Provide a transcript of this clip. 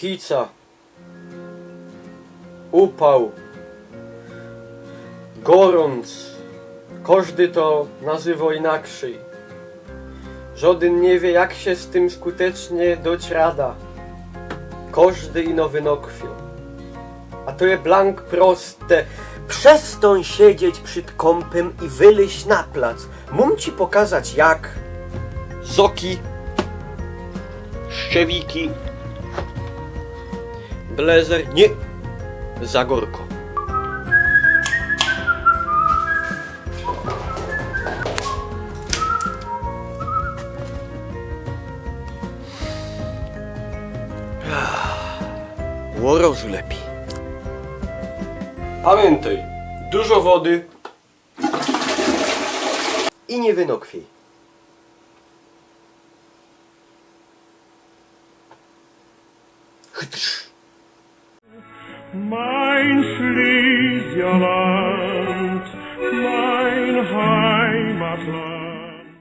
hica, upał, gorąc. Każdy to nazywa inaczej. Żaden nie wie, jak się z tym skutecznie doć rada. Każdy ino wynokwio. A to je blank proste. Przestań siedzieć przed kąpem i wyleź na plac. Mum ci pokazać jak. Zoki, szczewiki, blazer, nie, za gorko. Łorozu lepiej. Pamiętaj, dużo wody I nie wynokwiej. Mein Schlesierland, mein Heimatland.